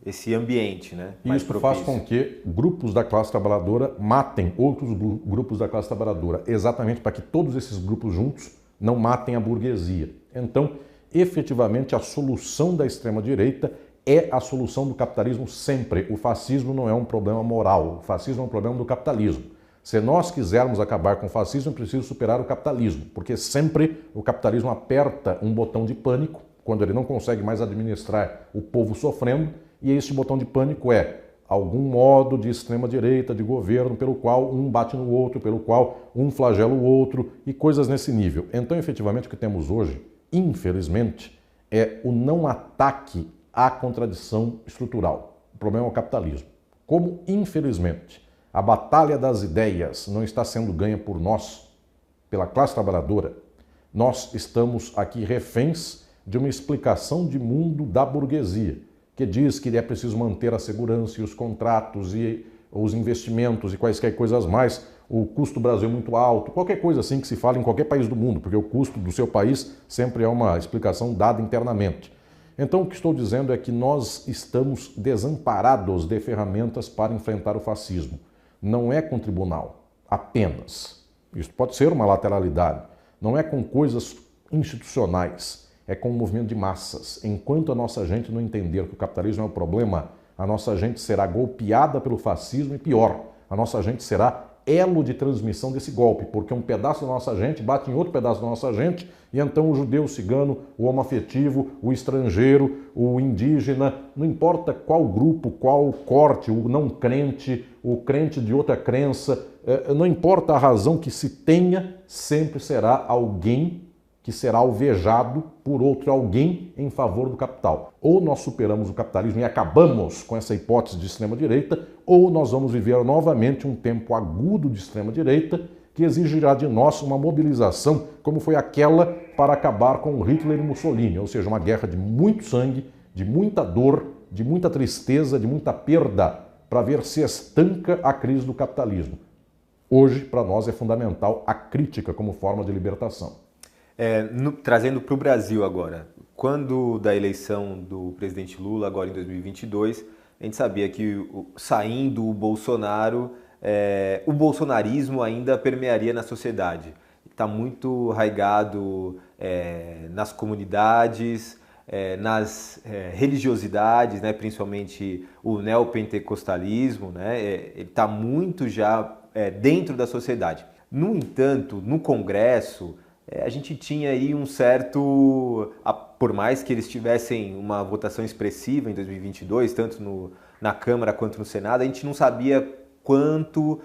esse ambiente, né, mais Isso propício. faz com que grupos da classe trabalhadora matem outros grupos da classe trabalhadora, exatamente para que todos esses grupos juntos não matem a burguesia. Então, efetivamente, a solução da extrema-direita é a solução do capitalismo sempre. O fascismo não é um problema moral, o fascismo é um problema do capitalismo. Se nós quisermos acabar com o fascismo, é preciso superar o capitalismo, porque sempre o capitalismo aperta um botão de pânico, quando ele não consegue mais administrar o povo sofrendo, e esse botão de pânico é algum modo de extrema-direita, de governo, pelo qual um bate no outro, pelo qual um flagela o outro, e coisas nesse nível. Então, efetivamente, o que temos hoje, infelizmente, é o não ataque à contradição estrutural. O problema é o capitalismo. Como, infelizmente, a batalha das ideias não está sendo ganha por nós, pela classe trabalhadora, nós estamos aqui reféns de uma explicação de mundo da burguesia, que diz que é preciso manter a segurança e os contratos e os investimentos e quaisquer coisas mais. O custo do Brasil é muito alto, qualquer coisa assim que se fala em qualquer país do mundo, porque o custo do seu país sempre é uma explicação dada internamente. Então, o que estou dizendo é que nós estamos desamparados de ferramentas para enfrentar o fascismo. Não é com tribunal, apenas. Isso pode ser uma lateralidade. Não é com coisas institucionais. É com um movimento de massas. Enquanto a nossa gente não entender que o capitalismo é um problema, a nossa gente será golpeada pelo fascismo e pior, a nossa gente será elo de transmissão desse golpe, porque um pedaço da nossa gente bate em outro pedaço da nossa gente e então o judeu, o cigano, o homoafetivo, o estrangeiro, o indígena, não importa qual grupo, qual corte, o não crente, o crente de outra crença, não importa a razão que se tenha, sempre será alguém que será alvejado por outro alguém em favor do capital. Ou nós superamos o capitalismo e acabamos com essa hipótese de extrema-direita, ou nós vamos viver novamente um tempo agudo de extrema-direita que exigirá de nós uma mobilização como foi aquela para acabar com Hitler e Mussolini, ou seja, uma guerra de muito sangue, de muita dor, de muita tristeza, de muita perda, para ver se estanca a crise do capitalismo. Hoje, para nós, é fundamental a crítica como forma de libertação. Trazendo para o Brasil agora, quando da eleição do presidente Lula, agora em 2022, a gente sabia que saindo o Bolsonaro, o bolsonarismo ainda permearia na sociedade. Está muito arraigado nas comunidades, nas religiosidades, né, principalmente o neopentecostalismo, né, ele está muito já dentro da sociedade. No entanto, no Congresso, a gente tinha aí um certo, por mais que eles tivessem uma votação expressiva em 2022, tanto na Câmara quanto no Senado, a gente não sabia quanto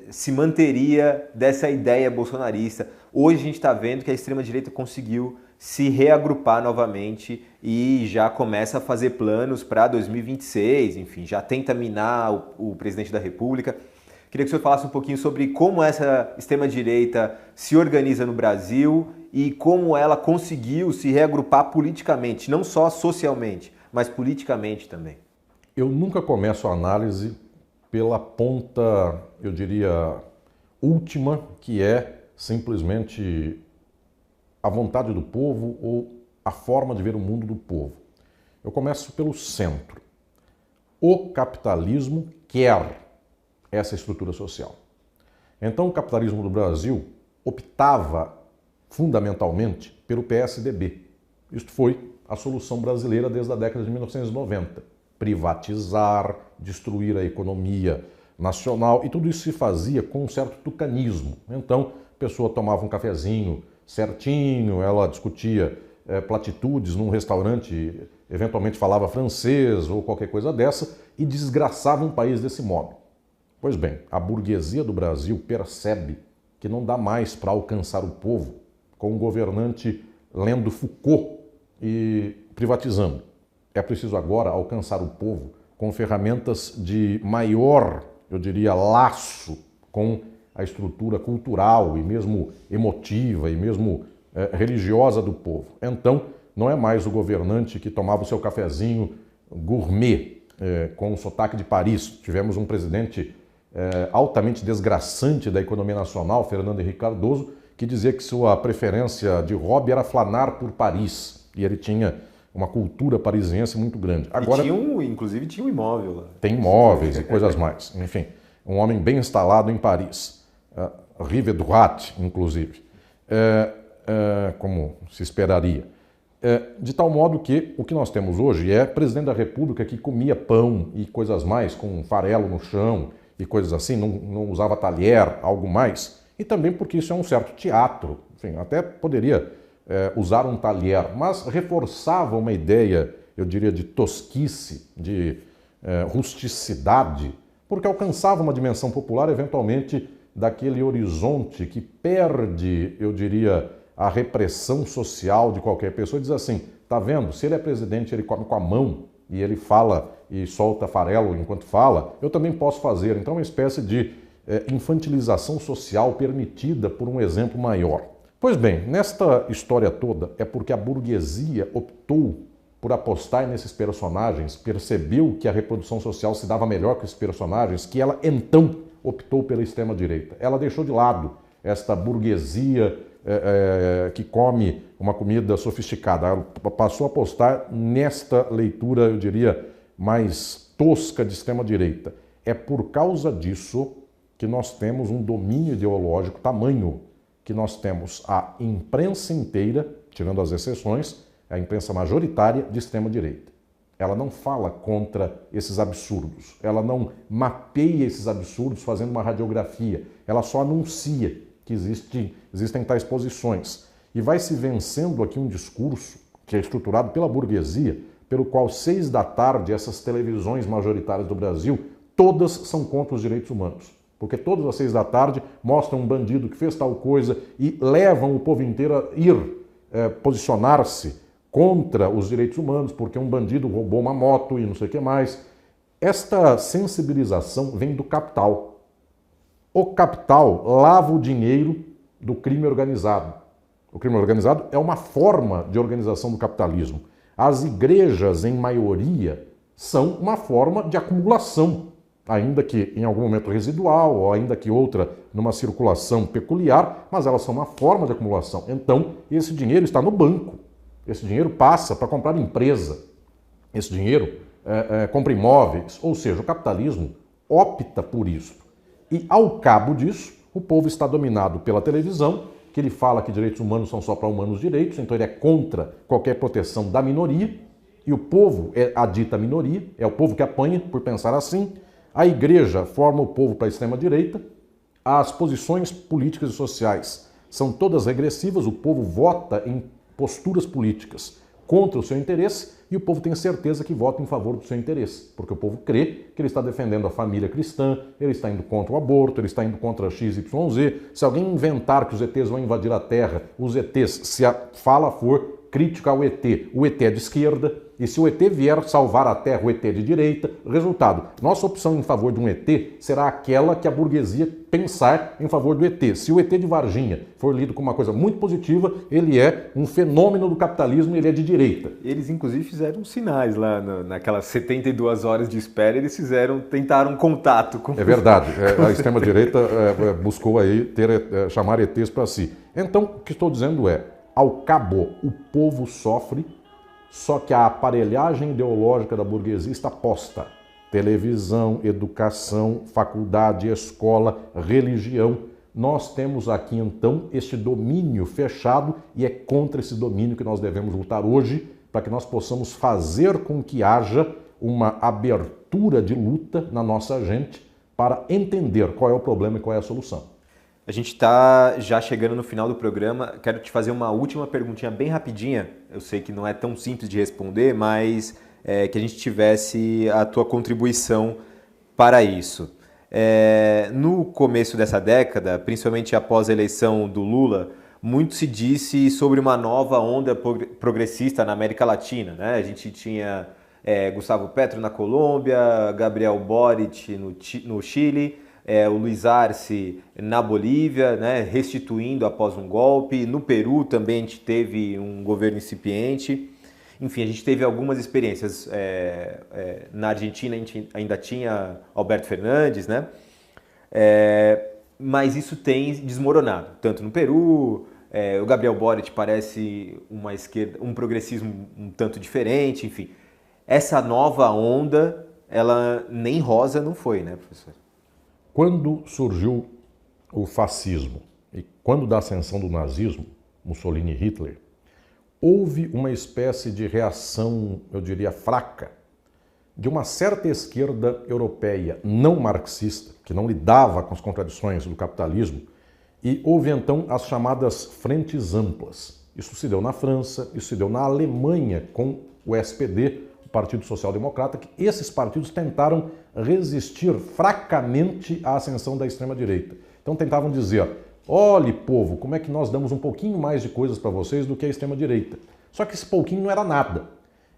se manteria dessa ideia bolsonarista. Hoje a gente está vendo que a extrema-direita conseguiu se reagrupar novamente e já começa a fazer planos para 2026, enfim, já tenta minar o presidente da República. Queria que o senhor falasse um pouquinho sobre como essa extrema-direita se organiza no Brasil e como ela conseguiu se reagrupar politicamente, não só socialmente, mas politicamente também. Eu nunca começo a análise pela ponta, eu diria, última, que é simplesmente a vontade do povo ou a forma de ver o mundo do povo. Eu começo pelo centro. O capitalismo quer essa estrutura social. Então o capitalismo do Brasil optava fundamentalmente pelo PSDB. Isto foi a solução brasileira desde a década de 1990. Privatizar, destruir a economia nacional, e tudo isso se fazia com um certo tucanismo. Então, a pessoa tomava um cafezinho certinho, ela discutia platitudes num restaurante, eventualmente falava francês ou qualquer coisa dessa, e desgraçava um país desse modo. Pois bem, a burguesia do Brasil percebe que não dá mais para alcançar o povo com um governante lendo Foucault e privatizando. É preciso agora alcançar o povo com ferramentas de maior, eu diria, laço com a estrutura cultural e mesmo emotiva e mesmo religiosa do povo. Então, não é mais o governante que tomava o seu cafezinho gourmet com o sotaque de Paris. Tivemos um presidente altamente desgraçante da economia nacional, Fernando Henrique Cardoso, que dizia que sua preferência de hobby era flanar por Paris. E ele tinha uma cultura parisiense muito grande. Agora, inclusive tinha um imóvel lá. Tem imóveis e coisas mais. Enfim, um homem bem instalado em Paris. Rive Droite, inclusive. Como se esperaria. De tal modo que o que nós temos hoje é presidente da República que comia pão e coisas mais, com farelo no chão e coisas assim, não usava talher, algo mais. E também porque isso é um certo teatro. Enfim, até poderia usar um talher, mas reforçava uma ideia, eu diria, de tosquice, de rusticidade, porque alcançava uma dimensão popular, eventualmente, daquele horizonte que perde, eu diria, a repressão social de qualquer pessoa. Diz assim, tá vendo? Se ele é presidente, ele come com a mão e ele fala e solta farelo enquanto fala, eu também posso fazer. Então, é uma espécie de infantilização social permitida por um exemplo maior. Pois bem, nesta história toda é porque a burguesia optou por apostar nesses personagens, percebeu que a reprodução social se dava melhor com esses personagens, que ela então optou pela extrema-direita. Ela deixou de lado esta burguesia que come uma comida sofisticada. Ela passou a apostar nesta leitura, eu diria, mais tosca de extrema-direita. É por causa disso que nós temos um domínio ideológico tamanho, que nós temos a imprensa inteira, tirando as exceções, a imprensa majoritária de extrema-direita. Ela não fala contra esses absurdos, ela não mapeia esses absurdos fazendo uma radiografia, ela só anuncia que existem tais posições. E vai se vencendo aqui um discurso que é estruturado pela burguesia, pelo qual 6 da tarde essas televisões majoritárias do Brasil, todas são contra os direitos humanos. Porque todas às 6 da tarde mostram um bandido que fez tal coisa e levam o povo inteiro a ir posicionar-se contra os direitos humanos, porque um bandido roubou uma moto e não sei o que mais. Esta sensibilização vem do capital. O capital lava o dinheiro do crime organizado. O crime organizado é uma forma de organização do capitalismo. As igrejas, em maioria, são uma forma de acumulação, ainda que em algum momento residual, ou ainda que outra numa circulação peculiar, mas elas são uma forma de acumulação. Então, esse dinheiro está no banco. Esse dinheiro passa para comprar empresa. Esse dinheiro compra imóveis. Ou seja, o capitalismo opta por isso. E, ao cabo disso, o povo está dominado pela televisão, que ele fala que direitos humanos são só para humanos direitos, então ele é contra qualquer proteção da minoria, e o povo é a dita minoria, é o povo que apanha por pensar assim. A igreja forma o povo para a extrema-direita, as posições políticas e sociais são todas regressivas, o povo vota em posturas políticas contra o seu interesse e o povo tem certeza que vota em favor do seu interesse, porque o povo crê que ele está defendendo a família cristã, ele está indo contra o aborto, ele está indo contra XYZ. Se alguém inventar que os ETs vão invadir a Terra, os ETs, se a fala for crítica ao ET, o ET é de esquerda, e se o ET vier salvar a Terra, o ET é de direita. Resultado, nossa opção em favor de um ET será aquela que a burguesia pensar em favor do ET. Se o ET de Varginha for lido como uma coisa muito positiva, ele é um fenômeno do capitalismo e ele é de direita. Eles, inclusive, fizeram sinais lá naquelas 72 horas de espera, eles tentaram contato com... É verdade, a extrema-direita buscou aí chamar ETs para si. Então, o que estou dizendo é, ao cabo, o povo sofre, só que a aparelhagem ideológica da burguesia está posta. Televisão, educação, faculdade, escola, religião, nós temos aqui então este domínio fechado e é contra esse domínio que nós devemos lutar hoje para que nós possamos fazer com que haja uma abertura de luta na nossa gente para entender qual é o problema e qual é a solução. A gente está já chegando no final do programa. Quero te fazer uma última perguntinha bem rapidinha. Eu sei que não é tão simples de responder, mas que a gente tivesse a tua contribuição para isso. No começo dessa década, principalmente após a eleição do Lula, muito se disse sobre uma nova onda progressista na América Latina, né? A gente tinha Gustavo Petro na Colômbia, Gabriel Boric no Chile, o Luiz Arce na Bolívia, né, restituindo após um golpe. No Peru também a gente teve um governo incipiente. Enfim, a gente teve algumas experiências. Na Argentina a gente ainda tinha Alberto Fernandes, né? Mas isso tem desmoronado, tanto no Peru. O Gabriel Boric parece uma esquerda, um progressismo um tanto diferente, enfim. Essa nova onda, ela nem rosa não foi, né, professor? Quando surgiu o fascismo e quando da ascensão do nazismo, Mussolini e Hitler, houve uma espécie de reação, eu diria, fraca, de uma certa esquerda europeia não marxista, que não lidava com as contradições do capitalismo, e houve então as chamadas frentes amplas. Isso se deu na França, isso se deu na Alemanha com o SPD, o Partido Social Democrata, que esses partidos tentaram resistir fracamente à ascensão da extrema-direita. Então tentavam dizer, olhe povo, como é que nós damos um pouquinho mais de coisas para vocês do que a extrema-direita. Só que esse pouquinho não era nada.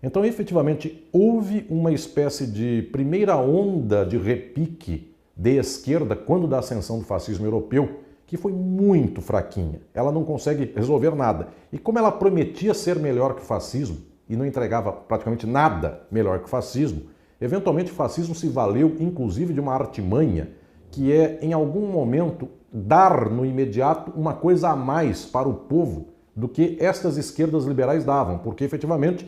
Então efetivamente houve uma espécie de primeira onda de repique de esquerda quando da ascensão do fascismo europeu, que foi muito fraquinha. Ela não consegue resolver nada. E como ela prometia ser melhor que o fascismo, e não entregava praticamente nada melhor que o fascismo, eventualmente o fascismo se valeu inclusive de uma artimanha, que é, em algum momento, dar no imediato uma coisa a mais para o povo do que estas esquerdas liberais davam, porque efetivamente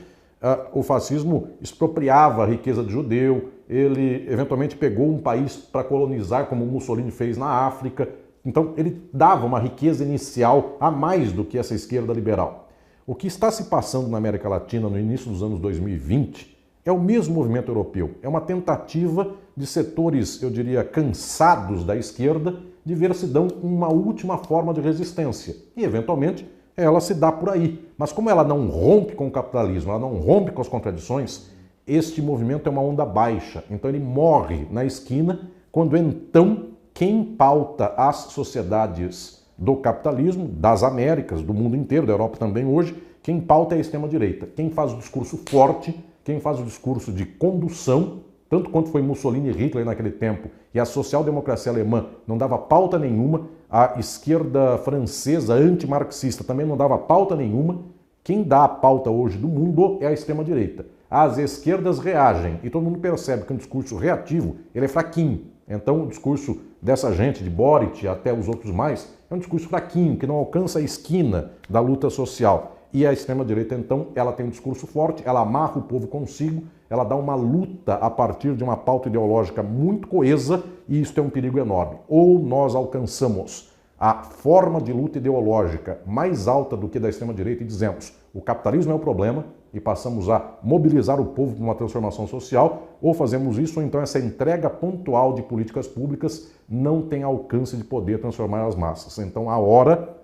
o fascismo expropriava a riqueza do judeu, ele eventualmente pegou um país para colonizar, como o Mussolini fez na África. Então ele dava uma riqueza inicial a mais do que essa esquerda liberal. O que está se passando na América Latina no início dos anos 2020 é o mesmo movimento europeu. É uma tentativa de setores, eu diria, cansados da esquerda, de ver se dão uma última forma de resistência. E, eventualmente, ela se dá por aí. Mas como ela não rompe com o capitalismo, ela não rompe com as contradições, este movimento é uma onda baixa. Então ele morre na esquina quando então quem pauta as sociedades do capitalismo, das Américas, do mundo inteiro, da Europa também hoje, quem pauta é a extrema-direita. Quem faz o discurso forte, quem faz o discurso de condução, tanto quanto foi Mussolini e Hitler naquele tempo, e a social-democracia alemã não dava pauta nenhuma, a esquerda francesa antimarxista também não dava pauta nenhuma, quem dá a pauta hoje do mundo é a extrema-direita. As esquerdas reagem, e todo mundo percebe que um discurso reativo ele é fraquinho. Então o discurso dessa gente, de Boric até os outros mais, é um discurso fraquinho, que não alcança a esquina da luta social. E a extrema-direita, então, ela tem um discurso forte, ela amarra o povo consigo, ela dá uma luta a partir de uma pauta ideológica muito coesa, e isso é um perigo enorme. Ou nós alcançamos a forma de luta ideológica mais alta do que da extrema-direita e dizemos o capitalismo é o problema e passamos a mobilizar o povo para uma transformação social, ou fazemos isso, ou então essa entrega pontual de políticas públicas não tem alcance de poder transformar as massas. Então a hora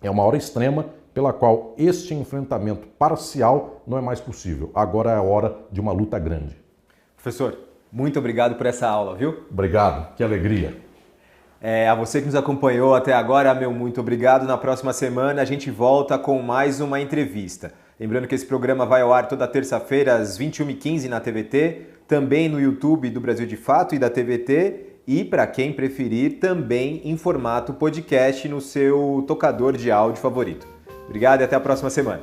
é uma hora extrema pela qual este enfrentamento parcial não é mais possível. Agora é a hora de uma luta grande. Professor, muito obrigado por essa aula, viu? Obrigado, que alegria. A você que nos acompanhou até agora, meu muito obrigado. Na próxima semana a gente volta com mais uma entrevista. Lembrando que esse programa vai ao ar toda terça-feira às 21h15 na TVT, também no YouTube do Brasil de Fato e da TVT, e para quem preferir, também em formato podcast no seu tocador de áudio favorito. Obrigado e até a próxima semana.